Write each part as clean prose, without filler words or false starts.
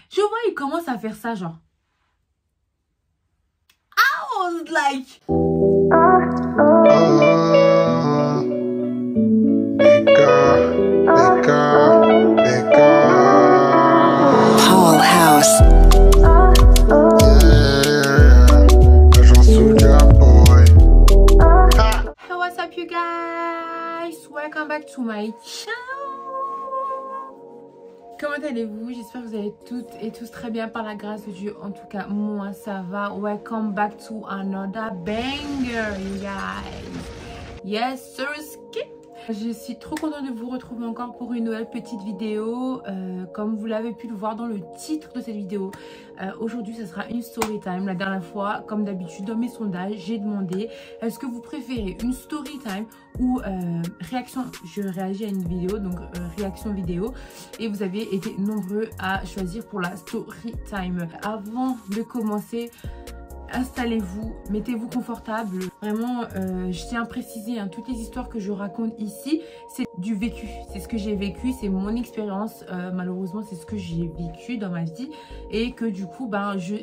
Je vois, il commence à faire ça, genre. I was like... Paul House. Hey, what's up you guys? Welcome back to my channel. Comment allez-vous? J'espère que vous allez toutes et tous très bien par la grâce de Dieu. En tout cas, moi ça va. Welcome back to another banger, you guys. Yes, sir. Je suis trop contente de vous retrouver encore pour une nouvelle petite vidéo. Comme vous l'avez pu le voir dans le titre de cette vidéo, aujourd'hui ce sera une story time. La dernière fois, comme d'habitude dans mes sondages, j'ai demandé est-ce que vous préférez une story time ou réaction. Je réagis à une vidéo, donc réaction vidéo, et vous avez été nombreux à choisir pour la story time. Avant de commencer, installez-vous, mettez-vous confortable. Vraiment, je tiens à préciser, hein, toutes les histoires que je raconte ici, c'est du vécu. C'est ce que j'ai vécu, c'est mon expérience. Malheureusement, c'est ce que j'ai vécu dans ma vie et que du coup, ben, je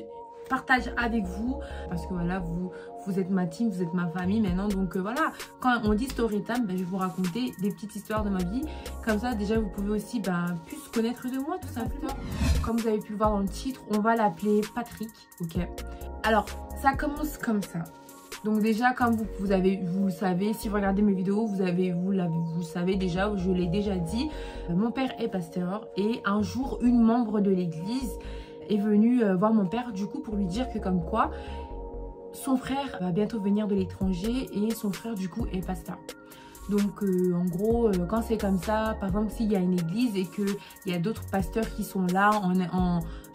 partage avec vous parce que voilà, vous êtes ma team, vous êtes ma famille maintenant. Donc voilà, quand on dit story time, ben, je vais vous raconter des petites histoires de ma vie. Comme ça, déjà, vous pouvez aussi plus connaître de moi, tout simplement. Comme vous avez pu le voir dans le titre, on va l'appeler Patrick, ok? Alors, ça commence comme ça. Donc déjà, comme vous le savez, si vous regardez mes vidéos, vous le savez déjà, je l'ai déjà dit. Mon père est pasteur et un jour, une membre de l'église est venue voir mon père du coup pour lui dire que comme quoi, son frère va bientôt venir de l'étranger et son frère du coup est pasteur. Donc en gros, quand c'est comme ça, par exemple s'il y a une église et qu'il y a d'autres pasteurs qui sont là,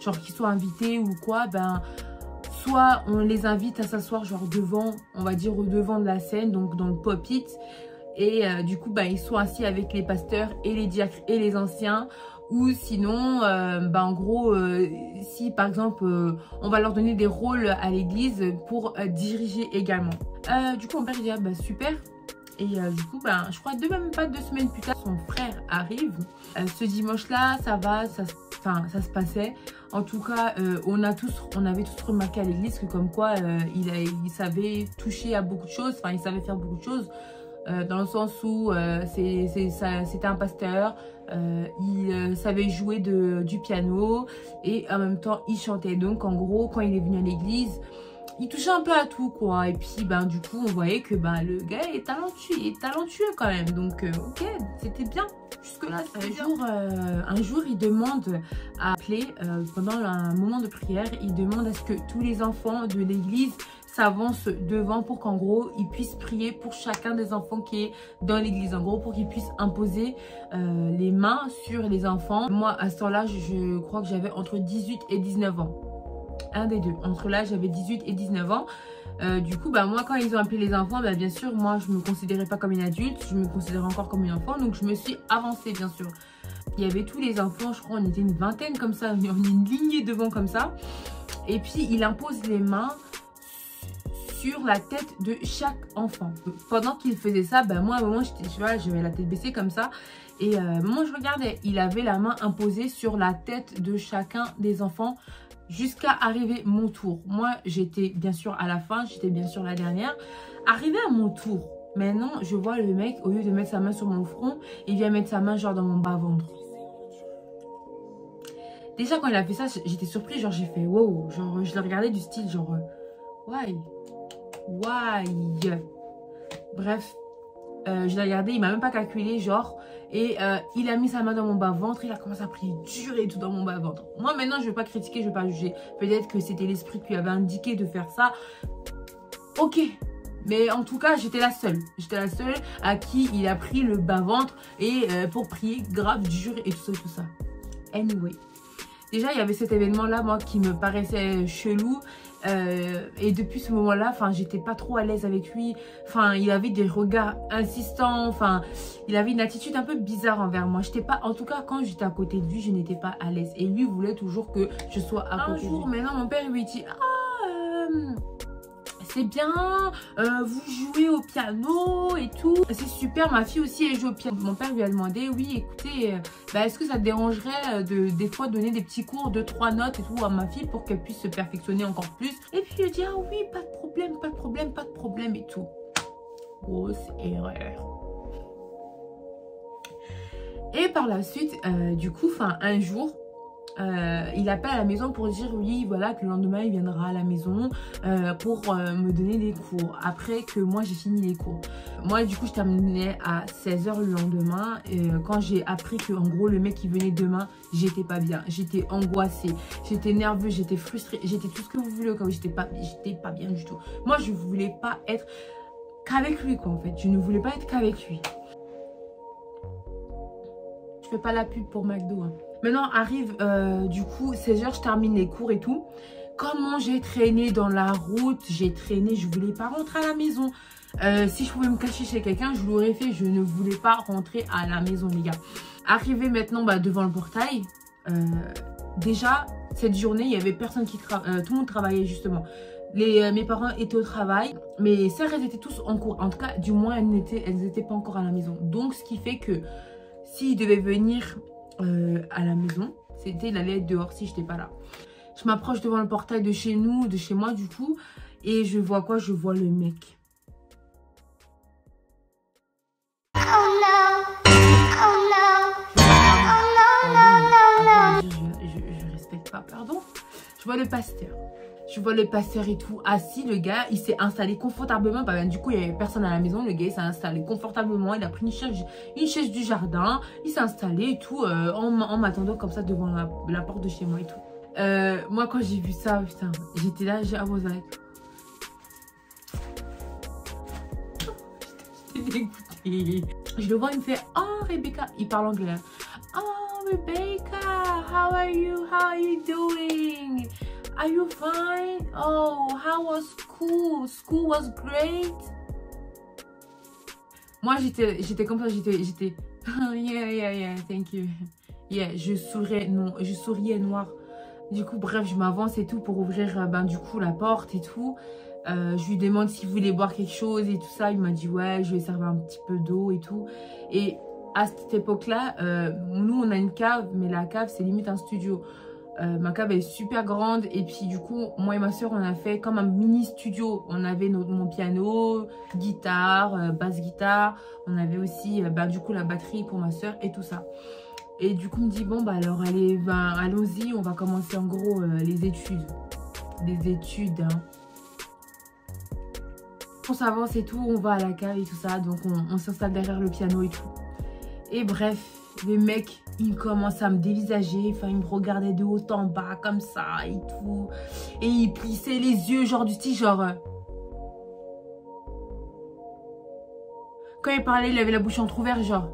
genre qui sont invités ou quoi, ben... soit on les invite à s'asseoir genre devant, on va dire au devant de la scène, donc dans le pulpit. Et du coup, bah, ils sont assis avec les pasteurs et les diacres et les anciens. Ou sinon, bah, en gros, si par exemple, on va leur donner des rôles à l'église pour diriger également. Du coup, mon père dit, ah, bah, super. Et du coup, ben, je crois même pas 2 semaines plus tard, son frère arrive. Ce dimanche-là, ça se passait. En tout cas, on avait tous remarqué à l'église que comme quoi il savait toucher à beaucoup de choses. Enfin, il savait faire beaucoup de choses. Dans le sens où c'était un pasteur. Il savait jouer du piano. Et en même temps, il chantait. Donc, en gros, quand il est venu à l'église... il touchait un peu à tout quoi, et puis ben du coup on voyait que ben le gars est talentueux quand même, donc ok, c'était bien jusque là. Un jour il demande à appeler pendant un moment de prière, il demande à ce que tous les enfants de l'église s'avancent devant pour qu'en gros ils puissent prier pour chacun des enfants qui est dans l'église, en gros pour qu'ils puissent imposer les mains sur les enfants. Moi à ce temps-là je crois que j'avais entre 18 et 19 ans. Un des deux. Entre là, j'avais 18 et 19 ans. Du coup, bah, moi, quand ils ont appelé les enfants, bah, bien sûr, moi, je me considérais pas comme une adulte. Je me considérais encore comme une enfant. Donc, je me suis avancée, bien sûr. Il y avait tous les enfants, je crois, on était une vingtaine comme ça. On est une lignée devant comme ça. Et puis, il impose les mains sur la tête de chaque enfant. Pendant qu'il faisait ça, bah, moi, à un moment, j'avais la tête baissée comme ça. Et moi, je regardais. Il avait la main imposée sur la tête de chacun des enfants. Jusqu'à arriver mon tour. Moi, j'étais bien sûr à la fin, j'étais bien sûr la dernière. Arrivé à mon tour, maintenant, je vois le mec, au lieu de mettre sa main sur mon front, il vient mettre sa main genre dans mon bas-ventre. Déjà, quand il a fait ça, j'étais surprise, genre j'ai fait wow. Genre, je le regardais du style, genre, why? Bref. Je l'ai regardé, il m'a même pas calculé, genre, et il a mis sa main dans mon bas-ventre, il a commencé à prier dur et tout dans mon bas-ventre. Moi, maintenant, je vais pas critiquer, je vais pas juger. Peut-être que c'était l'esprit qui lui avait indiqué de faire ça. Ok, mais en tout cas, j'étais la seule. J'étais la seule à qui il a pris le bas-ventre et pour prier grave dur et tout ça. Anyway. Déjà, il y avait cet événement-là, moi, qui me paraissait chelou. Et depuis ce moment-là, enfin, j'étais pas trop à l'aise avec lui. Enfin, il avait des regards insistants. Enfin, il avait une attitude un peu bizarre envers moi. J'étais pas, en tout cas, quand j'étais à côté de lui, je n'étais pas à l'aise. Et lui voulait toujours que je sois à côté de lui. Un jour, maintenant, mon père lui dit, c'est bien, vous jouez au piano et tout. C'est super, ma fille aussi elle joue au piano. Mon père lui a demandé, oui écoutez, est-ce que ça te dérangerait des fois donner des petits cours de 3 notes et tout à ma fille pour qu'elle puisse se perfectionner encore plus. Et puis il dit, ah oui, pas de problème, pas de problème, pas de problème et tout. Grosse erreur. Et par la suite, du coup, un jour, il appelle à la maison pour dire oui, voilà, que le lendemain, il viendra à la maison pour me donner des cours. Après que moi, j'ai fini les cours. Moi, du coup, je terminais à 16 h le lendemain. Et quand j'ai appris que, en gros, le mec, il venait demain, j'étais pas bien. J'étais angoissée, j'étais nerveuse, j'étais frustrée, j'étais tout ce que vous voulez. J'étais pas bien du tout. Moi, je voulais pas être qu'avec lui, quoi, en fait. Je ne voulais pas être qu'avec lui. Je fais pas la pub pour McDo, hein. Maintenant arrive du coup 16 h, je termine les cours et tout. Comment j'ai traîné dans la route, j'ai traîné, je voulais pas rentrer à la maison. Si je pouvais me cacher chez quelqu'un, je l'aurais fait. Je ne voulais pas rentrer à la maison, les gars. Arrivé maintenant devant le portail, déjà cette journée, il y avait personne qui travaillait, tout le monde travaillait justement. Mes parents étaient au travail, mes sœurs elles étaient tous en cours. En tout cas, du moins elles n'étaient pas encore à la maison. Donc ce qui fait que s'ils devaient venir à la maison, il allait être dehors si j'étais pas là. Je m'approche devant le portail de chez nous, de chez moi du coup, et je vois quoi? Je vois le mec. Oh no. Oh no. Oh no, no, no, no. Je respecte pas, pardon. Je vois le pasteur. Je vois le pasteur et tout assis, le gars, il s'est installé confortablement. Du coup, il n'y avait personne à la maison. Le gars, il s'est installé confortablement. Il a pris une chaise du jardin. Il s'est installé et tout en m'attendant comme ça devant la porte de chez moi et tout. Moi, quand j'ai vu ça, putain, j'étais là, j'ai was like... J'étais dégoûtée. Je le vois, il me fait, oh, Rebecca. Il parle anglais. Oh, Rebecca, how are you? How are you doing? Are you fine? Oh, how was school? School was great. Moi, j'étais comme ça, j'étais yeah, thank you. Yeah, je souriais noir. Du coup, bref, je m'avance et tout pour ouvrir du coup la porte et tout. Je lui demande s'il voulait boire quelque chose et tout ça. Il m'a dit ouais, je vais servir un petit peu d'eau et tout. Et à cette époque-là, nous on a une cave, mais la cave c'est limite un studio. Ma cave est super grande et puis du coup moi et ma soeur on a fait comme un mini studio. On avait mon piano, guitare, basse guitare, on avait aussi du coup la batterie pour ma soeur et tout ça. Et du coup il me dit bon alors allez, allons-y, on va commencer en gros les études. Hein. On s'avance et tout, on va à la cave et tout ça, donc on s'installe derrière le piano et tout. Et bref, le mec, il commence à me dévisager, enfin il me regardait de haut en bas comme ça et tout. Et il plissait les yeux genre du style genre... Quand il parlait, il avait la bouche entrouverte genre...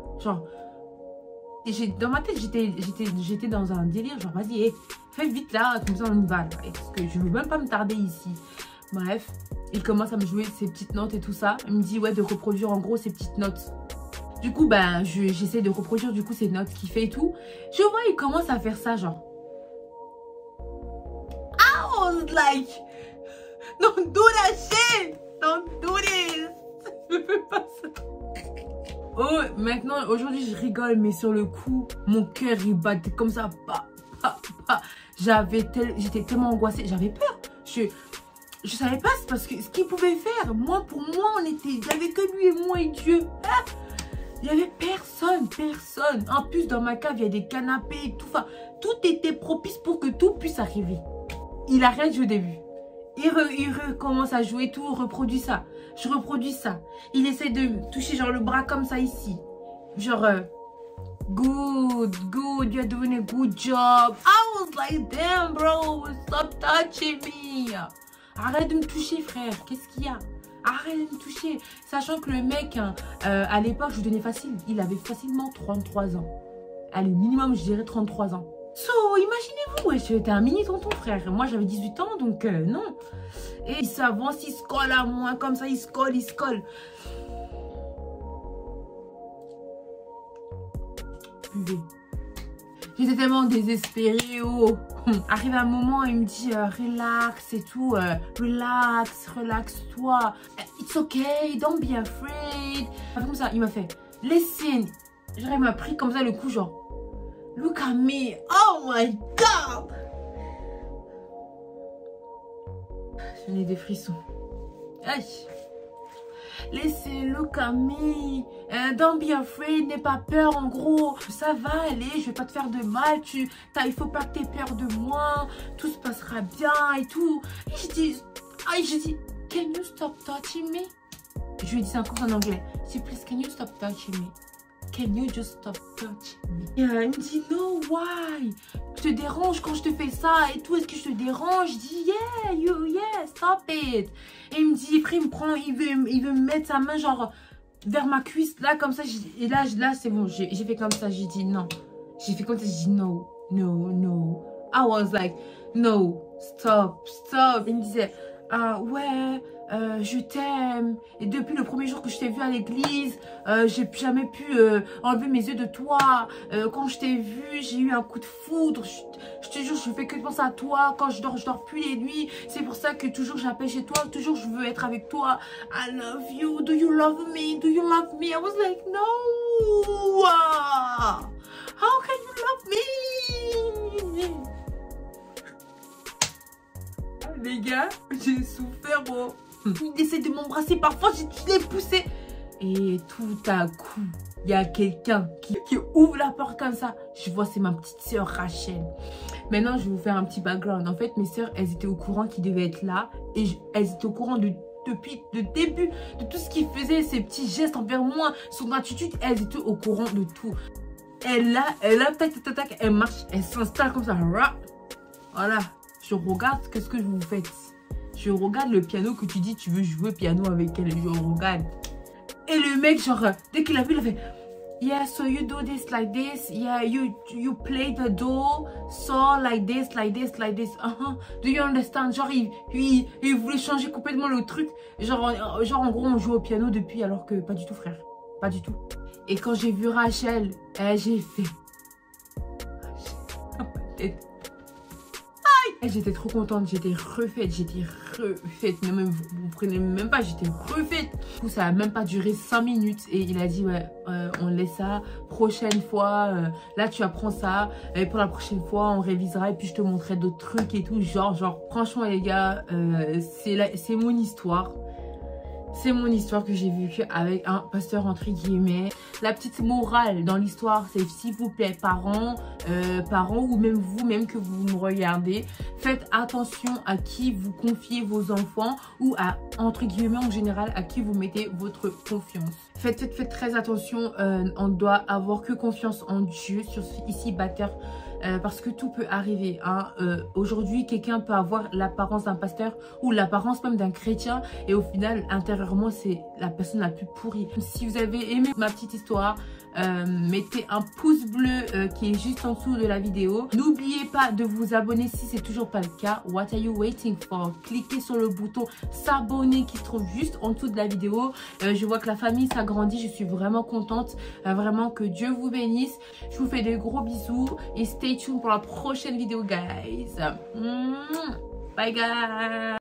Et dans ma tête, j'étais dans un délire genre vas-y, fais vite là, comme ça on y va. Là, parce que je veux même pas me tarder ici. Bref, il commence à me jouer ses petites notes et tout ça. Il me dit ouais de reproduire en gros ses petites notes. Du coup, j'essaie de reproduire du coup ces notes qu'il fait et tout. Je vois, il commence à faire ça, genre. I was like, don't do that shit! Don't do this! Je fais pas ça. Oh, maintenant, aujourd'hui, je rigole, mais sur le coup, mon cœur, il battait comme ça. J'étais tellement angoissée, j'avais peur. Je savais pas parce que ce qu'il pouvait faire. Moi, pour moi, il n'y avait que lui et moi et Dieu. Ah, il n'y avait personne. En plus, dans ma cave, il y a des canapés et tout. Enfin, tout était propice pour que tout puisse arriver. Il arrête au début. Il recommence à jouer tout, reproduit ça. Je reproduis ça. Il essaie de toucher genre le bras comme ça ici. Genre, good, you're doing a good job. I was like, damn bro, stop touching me. Arrête de me toucher frère, qu'est-ce qu'il y a? Arrête de me toucher. Sachant que le mec, à l'époque, je lui donnais facile. Il avait facilement 33 ans. Allez, minimum, je dirais 33 ans. So, imaginez-vous, j'étais un mini tonton frère. Moi, j'avais 18 ans, donc non. Et il s'avance, il se colle à moi, comme ça, il se colle. J'étais tellement désespérée. Oh. Arrive un moment, il me dit relax et tout. Relax-toi. It's okay, don't be afraid. Comme ça, il m'a fait listen. Genre, il m'a pris comme ça le coup, genre look at me. Oh my God. J'en ai des frissons. Aïe. Laissez look at me. Don't be afraid, n'aie pas peur. En gros, ça va aller, je vais pas te faire de mal. Il faut pas que tu aies peur de moi. Tout se passera bien et tout. Et je dis, can you stop touching me? Je lui ai dit ça en anglais. Si please, can you stop touching me? Can you just stop touching me? Il me dit, no, why? Je te dérange quand je te fais ça et tout. Est-ce que je te dérange? Je dis, yeah, stop it. Et il me dit, après, il veut me mettre sa main, genre, vers ma cuisse, là, comme ça. Et là c'est bon. J'ai fait comme ça. J'ai dit, non. J'ai fait comme ça. J'ai dit, no. I was like, no, stop. Il me disait, ouais. Je t'aime et depuis le premier jour que je t'ai vu à l'église, j'ai jamais pu enlever mes yeux de toi. Quand je t'ai vu, j'ai eu un coup de foudre. Je te jure, je fais que penser à toi. Quand je dors plus les nuits. C'est pour ça que toujours j'appelle chez toi. Toujours je veux être avec toi. I love you. Do you love me? Do you love me? I was like, no. How can you love me? Les gars, j'ai souffert, bro. Il essaie de m'embrasser, parfois je l'ai poussé. Et tout à coup, il y a quelqu'un qui ouvre la porte comme ça. Je vois, c'est ma petite soeur Rachel. Maintenant, je vais vous faire un petit background. En fait, mes soeurs, elles étaient au courant qu'ils devaient être là. Et elles étaient au courant depuis le début de tout ce qu'il faisait, ses petits gestes envers moi, son attitude. Elles étaient au courant de tout. Elle tac, elle marche, elle s'installe comme ça. Voilà, je regarde, qu'est-ce que vous faites? Je regarde le piano que tu dis, tu veux jouer piano avec elle. Je regarde. Et le mec, genre, dès qu'il a vu, il a fait, yeah, so you do this like this. Yeah, you play the do, so like this. Do you understand? Genre, il voulait changer complètement le truc. Genre, en gros, on joue au piano depuis, alors que pas du tout, frère. Pas du tout. Et quand j'ai vu Rachel, j'ai fait... J'étais trop contente, j'étais refaite. Mais même, vous prenez même pas, j'étais refaite. Du coup, ça a même pas duré 5 minutes. Et il a dit, ouais, on laisse ça. Prochaine fois, là, tu apprends ça. Et pour la prochaine fois, on révisera. Et puis, je te montrerai d'autres trucs et tout. Genre, franchement, les gars, c'est mon histoire. C'est mon histoire que j'ai vécue avec un pasteur entre guillemets. La petite morale dans l'histoire, c'est s'il vous plaît, parents ou même vous, même que vous me regardez, faites attention à qui vous confiez vos enfants ou à, entre guillemets en général, à qui vous mettez votre confiance. Faites très attention, on doit avoir que confiance en Dieu sur ici bâtir. Parce que tout peut arriver. Hein. Aujourd'hui, quelqu'un peut avoir l'apparence d'un pasteur ou l'apparence même d'un chrétien et au final, intérieurement, c'est la personne la plus pourrie. Si vous avez aimé ma petite histoire, mettez un pouce bleu qui est juste en dessous de la vidéo. N'oubliez pas de vous abonner si c'est toujours pas le cas. What are you waiting for? Cliquez sur le bouton s'abonner qui se trouve juste en dessous de la vidéo. Je vois que la famille s'agrandit. Je suis vraiment contente. Vraiment que Dieu vous bénisse. Je vous fais des gros bisous et stay tuned pour la prochaine vidéo, guys. Bye, guys.